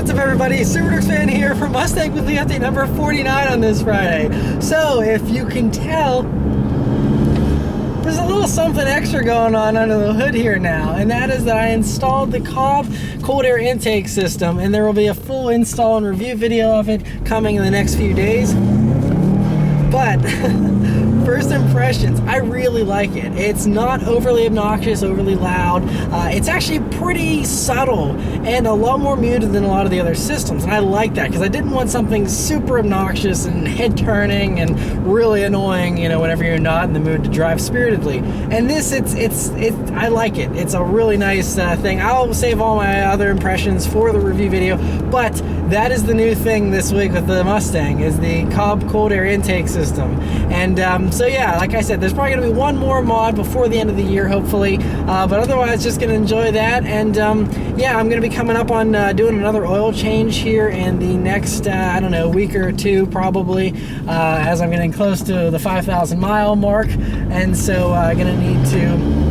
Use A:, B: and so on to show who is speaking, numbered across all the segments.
A: What's up everybody, Subaru fan here for Mustang Weekly Update number 49 on this Friday. So if you can tell, there's a little something extra going on under the hood here now, and that is that I installed the Cobb Cold Air Intake system, and there will be a full install and review video of it coming in the next few days. But first impressions, I really like it. It's not overly obnoxious, overly loud. It's actually pretty subtle and a lot more muted than a lot of the other systems, and I like that because I didn't want something super obnoxious and head turning and really annoying, you know, whenever you're not in the mood to drive spiritedly. And this, I like it. It's a really nice thing. I'll save all my other impressions for the review video, but that is the new thing this week with the Mustang, is the Cobb Cold Air Intake system. And so yeah, like I said, there's probably going to be one more mod before the end of the year, hopefully, but otherwise just going to enjoy that. And yeah, I'm going to be coming up on doing another oil change here in the next, I don't know, week or two probably, as I'm getting close to the 5,000 mile mark, and so I'm going to need to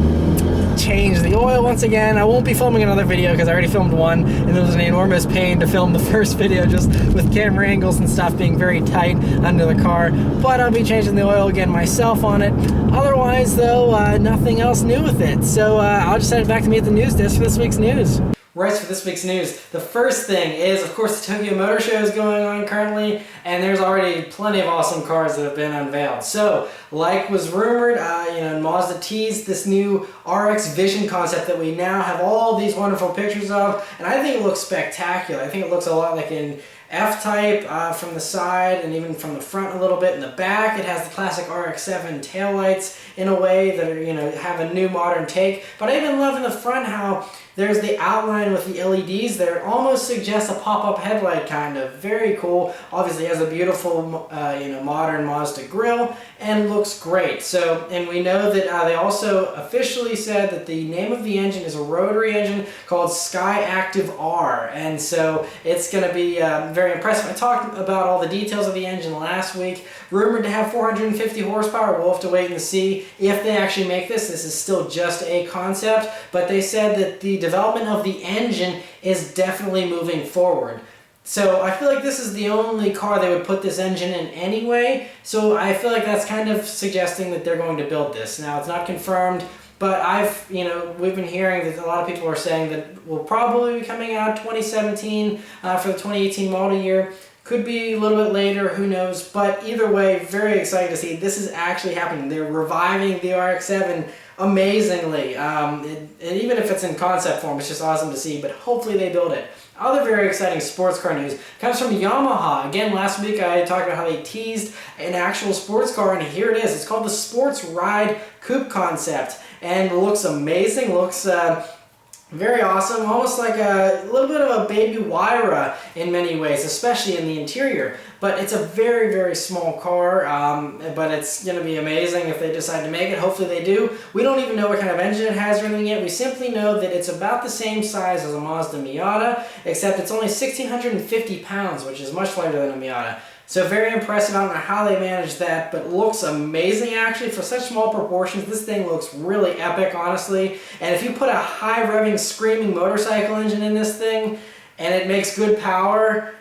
A: change the oil once again. I won't be filming another video because I already filmed one, and it was an enormous pain to film the first video just with camera angles and stuff being very tight under the car, but I'll be changing the oil again myself on it. Otherwise though, nothing else new with it, so I'll just head back to me at the news desk for this week's news. Right, for this week's news, the first thing is, of course, the Tokyo Motor Show is going on currently, and there's already plenty of awesome cars that have been unveiled. So, like was rumored, you know, Mazda teased this new RX-VIsion concept that we now have all these wonderful pictures of, and I think it looks spectacular. I think it looks a lot like an F-Type from the side and even from the front a little bit. In the back, it has the classic RX-7 taillights in a way that are, you know, have a new modern take. But I even love in the front how there's the outline with the LEDs there. It almost suggests a pop-up headlight, kind of. Very cool. Obviously, it has a beautiful, you know, modern Mazda grille and looks great. So, and we know that they also officially said that the name of the engine is a rotary engine called Sky Active R, and so it's going to be very impressive. I talked about all the details of the engine last week. Rumored to have 450 horsepower. We'll have to wait and see if they actually make this. This is still just a concept, but they said that the development of the engine is definitely moving forward. So I feel like this is the only car they would put this engine in anyway, so I feel like that's kind of suggesting that they're going to build this. Now, it's not confirmed, but we've been hearing that a lot of people are saying that will probably be coming out 2017 for the 2018 model year. Could be a little bit later, who knows, but either way, very excited to see this is actually happening. They're reviving the RX-7 amazingly, and even if it's in concept form, it's just awesome to see, but hopefully they build it. Other very exciting sports car news comes from Yamaha. Again, last week I talked about how they teased an actual sports car, and here it is. It's called the Sports Ride Coupe Concept, and it looks amazing, looks very awesome, almost like a little bit of a baby Huayra in many ways, especially in the interior. But it's a very, very small car, but it's going to be amazing if they decide to make it. Hopefully they do. We don't even know what kind of engine it has or anything yet. We simply know that it's about the same size as a Mazda Miata, except it's only 1,650 pounds, which is much lighter than a Miata. So very impressive. I don't know how they managed that, but looks amazing actually. For such small proportions, this thing looks really epic, honestly. And if you put a high revving, screaming motorcycle engine in this thing, and it makes good power,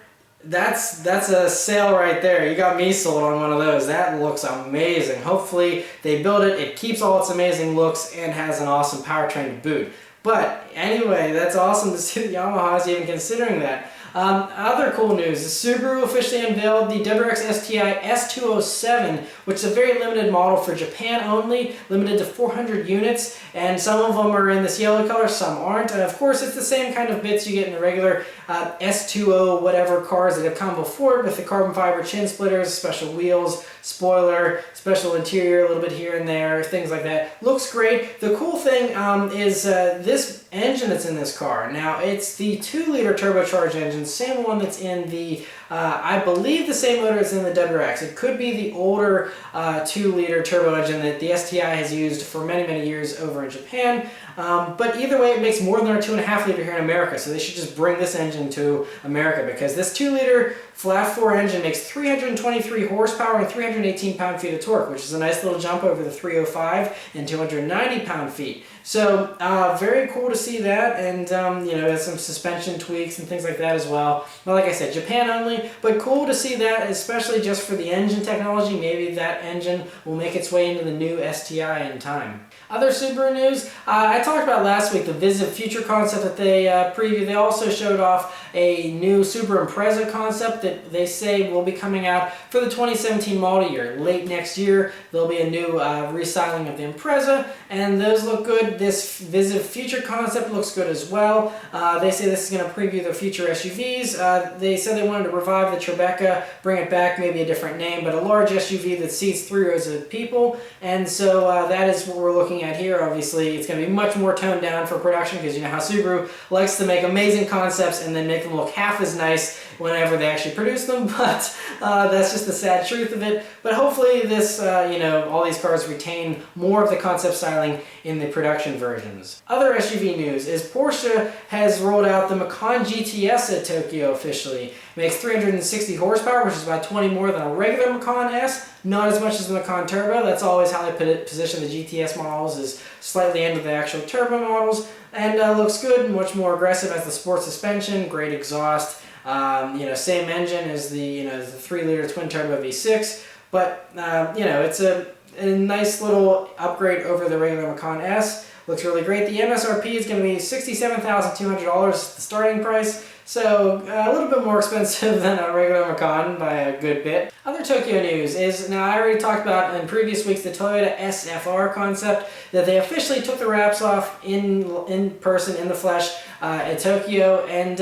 A: that's a sale right there. You got me sold on one of those. That looks amazing. Hopefully they build it, it keeps all its amazing looks, and has an awesome powertrain to boot. But anyway, that's awesome to see that Yamaha is even considering that. Other cool news, Subaru officially unveiled the WRX STI S207, which is a very limited model for Japan only, limited to 400 units, and some of them are in this yellow color, some aren't, and of course it's the same kind of bits you get in the regular S20 whatever cars that have come before, with the carbon fiber chin splitters, special wheels, spoiler, special interior, a little bit here and there, things like that. Looks great. The cool thing is this engine that's in this car. Now, it's the 2-liter turbocharged engine, same one that's in the, I believe the same motor is in the WRX. It could be the older 2-liter turbo engine that the STI has used for many, many years over in Japan. But either way, it makes more than our 2.5-liter here in America, so they should just bring this engine to America, because this 2-liter flat 4 engine makes 323 horsepower and 318 pound-feet of torque, which is a nice little jump over the 305 and 290 pound-feet. So very cool to see that, and there's some suspension tweaks and things like that as well. But like I said, Japan only, but cool to see that, especially just for the engine technology. Maybe that engine will make its way into the new STI in time. Other Subaru news, I talked about last week the Vision Future concept that they previewed. They also showed off a new Subaru Impreza concept that they say will be coming out for the 2017 model year. Late next year, there'll be a new restyling of the Impreza, and those look good. This Vision Future concept looks good as well. They say this is going to preview their future SUVs. They said they wanted to revive the Tribeca, bring it back, maybe a different name, but a large SUV that seats 3 rows of people, and so that is what we're looking at here. Obviously, it's going to be much more toned down for production, because you know how Subaru likes to make amazing concepts and then make them look half as nice whenever they actually produce them, but that's just the sad truth of it. But hopefully this, all these cars retain more of the concept styling in the production versions. Other SUV news is Porsche has rolled out the Macan GTS at Tokyo officially. It makes 360 horsepower, which is about 20 more than a regular Macan S. Not as much as the Macan Turbo. That's always how they position the GTS models, is slightly into the actual turbo models, and looks good and much more aggressive as the sport suspension, great exhaust. Same engine as the the 3-liter twin turbo V6, but it's a nice little upgrade over the regular Macan S. Looks really great. The MSRP is going to be $67,200, the starting price. So a little bit more expensive than a regular Macan by a good bit. Other Tokyo news is, now I already talked about in previous weeks the Toyota SFR concept, that they officially took the wraps off in person, in the flesh, at Tokyo, and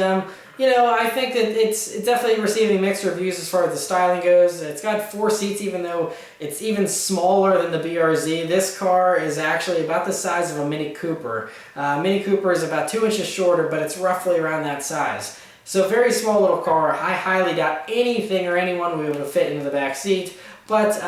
A: I think that it's definitely receiving mixed reviews as far as the styling goes. It's got 4 seats, even though it's even smaller than the BRZ. This car is actually about the size of a Mini Cooper. Mini Cooper is about 2 inches shorter, but it's roughly around that size. So very small little car. I highly doubt anything or anyone will be able to fit into the back seat. But,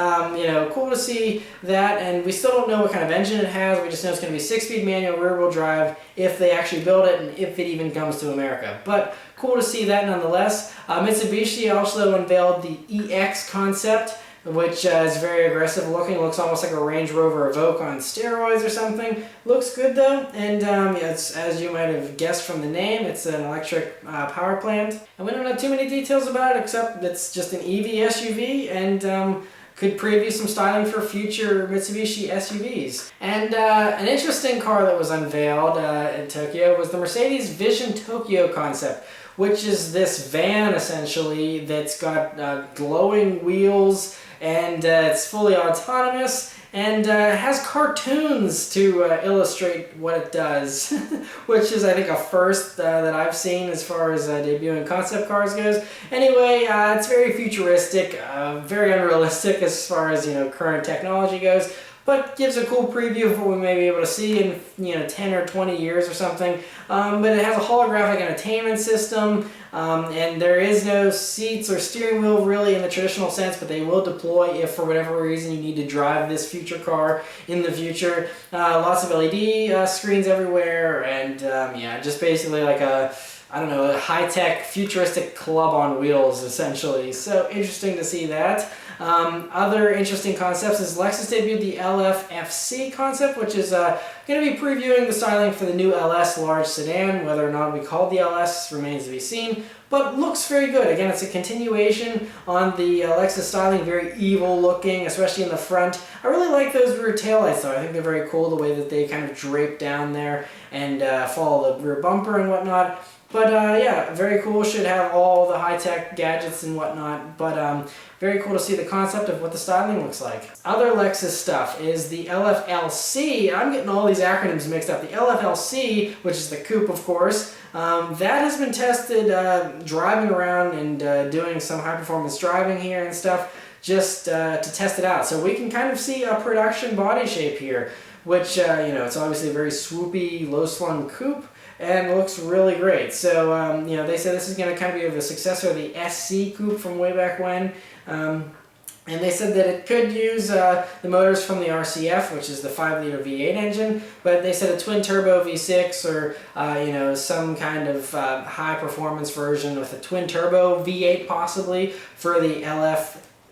A: cool to see that, and we still don't know what kind of engine it has. We just know it's going to be 6-speed manual rear-wheel drive if they actually build it, and if it even comes to America. But cool to see that nonetheless. Mitsubishi also unveiled the EX Concept, which is very aggressive looking. Looks almost like a Range Rover Evoque on steroids or something. Looks good though, and it's, as you might have guessed from the name, it's an electric power plant. And we don't know too many details about it, except it's just an EV SUV, and could preview some styling for future Mitsubishi SUVs. And an interesting car that was unveiled in Tokyo was the Mercedes Vision Tokyo concept, which is this van essentially that's got glowing wheels, and it's fully autonomous, and has cartoons to illustrate what it does, which is, I think, a first that I've seen as far as debuting concept cars goes. Anyway, it's very futuristic, very unrealistic as far as current technology goes, but gives a cool preview of what we may be able to see in 10 or 20 years or something. But it has a holographic entertainment system, and there is no seats or steering wheel really in the traditional sense, but they will deploy if for whatever reason you need to drive this future car in the future. Lots of LED screens everywhere, and just basically like a high-tech futuristic club on wheels essentially. So interesting to see that. Other interesting concepts is Lexus debuted the LFFC concept, which is going to be previewing the styling for the new LS large sedan. Whether or not it'll be called the LS remains to be seen, but looks very good. Again, it's a continuation on the Lexus styling, very evil looking, especially in the front. I really like those rear taillights though. I think they're very cool, the way that they kind of drape down there and follow the rear bumper and whatnot. But very cool. Should have all the high-tech gadgets and whatnot. But very cool to see the concept of what the styling looks like. Other Lexus stuff is the LFLC. I'm getting all these acronyms mixed up. The LFLC, which is the coupe, of course, that has been tested driving around and doing some high-performance driving here and stuff, just to test it out. So we can kind of see a production body shape here, which, it's obviously a very swoopy, low-slung coupe, and looks really great. So, they say this is going to kind of be the successor of the SC Coupe from way back when. And they said that it could use the motors from the RCF, which is the 5-liter V8 engine, but they said a twin-turbo V6 or, some kind of high-performance version with a twin-turbo V8 possibly for the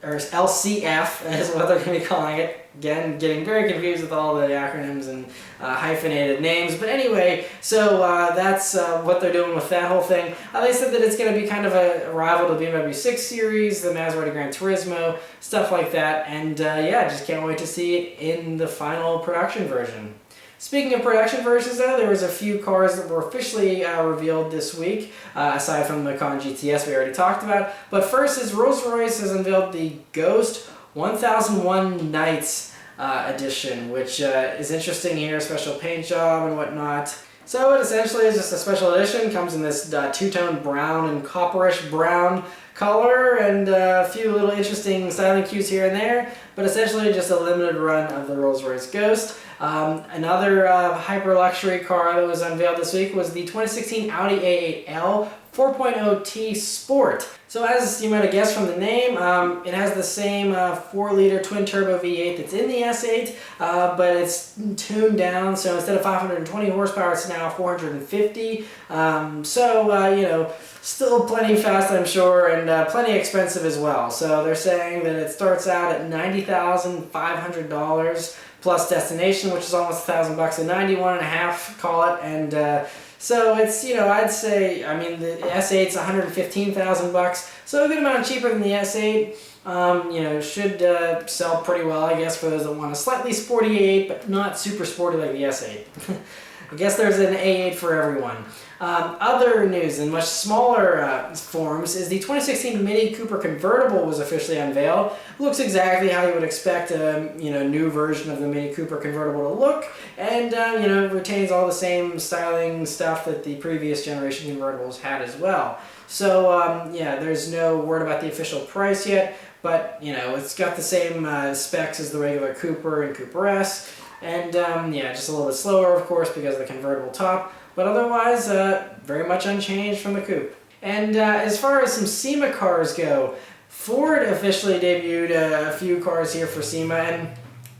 A: or LCF is what they're going to be calling it. Again, getting very confused with all the acronyms and hyphenated names. But anyway, so that's what they're doing with that whole thing. They said that it's going to be kind of a rival to the BMW 6 Series, the Maserati Gran Turismo, stuff like that. And yeah, just can't wait to see it in the final production version. Speaking of production versions though, there was a few cars that were officially revealed this week, aside from the Macan GTS we already talked about. But first is Rolls-Royce has unveiled the Ghost 1001 Nights edition, which is interesting here, special paint job and whatnot. So it essentially is just a special edition, comes in this two-tone brown and copperish brown color, and a few little interesting styling cues here and there, but essentially just a limited run of the Rolls-Royce Ghost. Another hyper luxury car that was unveiled this week was the 2016 Audi A8L 4.0T Sport. So as you might have guessed from the name, it has the same 4-liter twin-turbo V8 that's in the S8, but it's tuned down, so instead of 520 horsepower, it's now 450. So, you know, still plenty fast, I'm sure, and plenty expensive as well. So they're saying that it starts out at $90,500 plus destination, which is almost $1,000 at 91.5, call it, and so it's, you know, I'd say, I mean, the S8's $115,000, so a good amount cheaper than the S8. You know, should sell pretty well, I guess, for those that want a slightly sporty A8, but not super sporty like the S8. I guess there's an A8 for everyone. Other news in much smaller forms is the 2016 Mini Cooper Convertible was officially unveiled. Looks exactly how you would expect a new version of the Mini Cooper Convertible to look, and you know, retains all the same styling stuff that the previous generation convertibles had as well. So yeah, there's no word about the official price yet, but you know, it's got the same specs as the regular Cooper and Cooper S. And yeah, just a little bit slower, of course, because of the convertible top, but otherwise very much unchanged from the coupe. And as far as some SEMA cars go, Ford officially debuted a few cars here for SEMA, and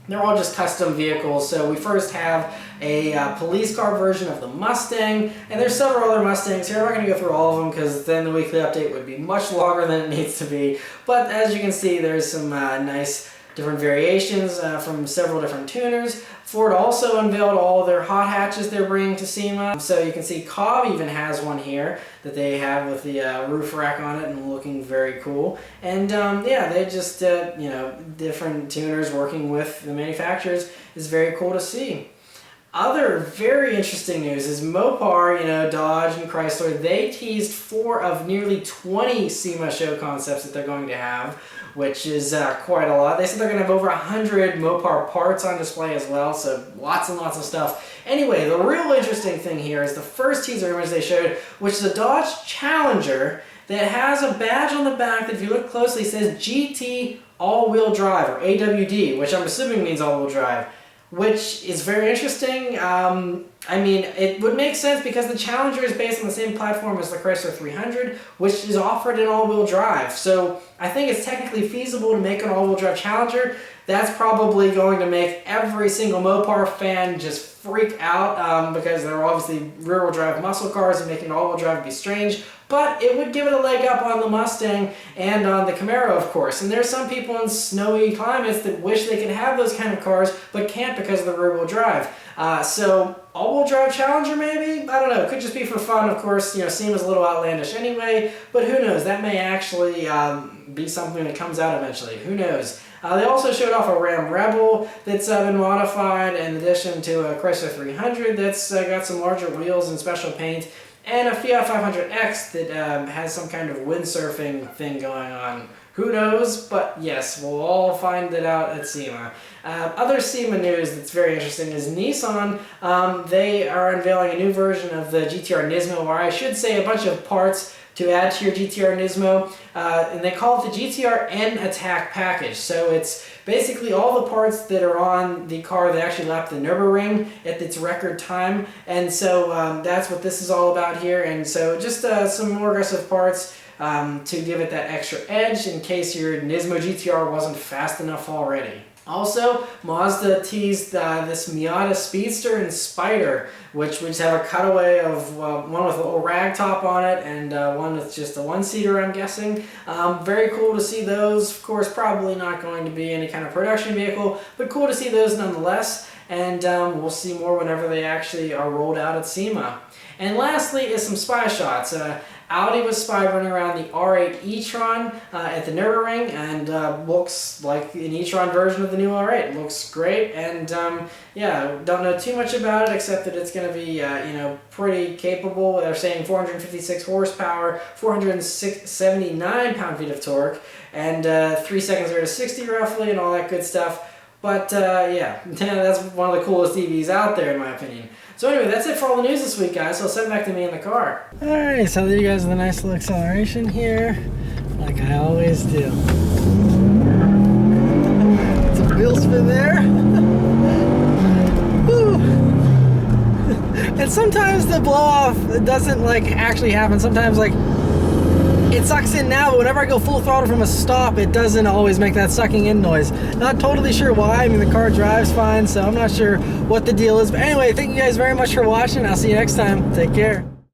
A: they're all just custom vehicles. So we first have a police car version of the Mustang, and there's several other Mustangs here. I'm not going to go through all of them because then the weekly update would be much longer than it needs to be. But as you can see, there's some nice different variations from several different tuners. Ford also unveiled all their hot hatches they're bringing to SEMA. So you can see Cobb even has one here that they have with the roof rack on it and looking very cool. And yeah, they just, you know, different tuners working with the manufacturers is very cool to see. Other very interesting news is Mopar, you know, Dodge and Chrysler, they teased 4 of nearly 20 SEMA show concepts that they're going to have, which is quite a lot. They said they're going to have over 100 Mopar parts on display as well, so lots and lots of stuff. Anyway, the real interesting thing here is the first teaser image they showed, which is a Dodge Challenger that has a badge on the back that, if you look closely, says GT All-Wheel Drive, or AWD, which I'm assuming means all-wheel drive, which is very interesting. I mean, it would make sense because the Challenger is based on the same platform as the Chrysler 300, which is offered in all-wheel drive. So I think it's technically feasible to make an all-wheel drive Challenger. That's probably going to make every single Mopar fan just freak out because they're obviously rear-wheel drive muscle cars, and making all-wheel drive would be strange. But it would give it a leg up on the Mustang and on the Camaro, of course. And there's some people in snowy climates that wish they could have those kind of cars, but can't because of the rear-wheel drive. So all-wheel drive Challenger maybe? I don't know. It could just be for fun, of course. You know, SEMA's a little outlandish anyway, but who knows? That may actually be something that comes out eventually. Who knows? They also showed off a Ram Rebel that's been modified, in addition to a Chrysler 300 that's got some larger wheels and special paint, and a Fiat 500X that has some kind of windsurfing thing going on. Who knows? But yes, we'll all find it out at SEMA. Other SEMA news that's very interesting is Nissan. They are unveiling a new version of the GTR Nismo, or I should say a bunch of parts to add to your GTR Nismo, and they call it the GTR N Attack package. So it's basically all the parts that are on the car that actually lapped the Nürburgring at its record time, and so that's what this is all about here. And so just some more aggressive parts to give it that extra edge in case your Nismo GTR wasn't fast enough already. Also, Mazda teased this Miata Speedster and Spider, which have a cutaway of one with a little rag top on it and one with just a one-seater, I'm guessing. Very cool to see those. Of course, probably not going to be any kind of production vehicle, but cool to see those nonetheless. And we'll see more whenever they actually are rolled out at SEMA. And lastly is some spy shots. Audi was spied running around the R8 e-tron at the Nürburgring, and looks like an e-tron version of the new R8. Looks great, and yeah, don't know too much about it except that it's going to be you know, pretty capable. They're saying 456 horsepower, 479 pound-feet of torque, and 3 seconds 0 to 60 roughly, and all that good stuff. But yeah, that's one of the coolest EVs out there in my opinion. So anyway, that's it for all the news this week, guys, so send back to me in the car. Alright, so I'll leave you guys with a nice little acceleration here, like I always do. Some wheel spin there. Woo. And sometimes the blow off doesn't like actually happen. Sometimes like it sucks in now, but whenever I go full throttle from a stop, it doesn't always make that sucking in noise. Not totally sure why. I mean, the car drives fine, so I'm not sure what the deal is. But anyway, thank you guys very much for watching. I'll see you next time. Take care.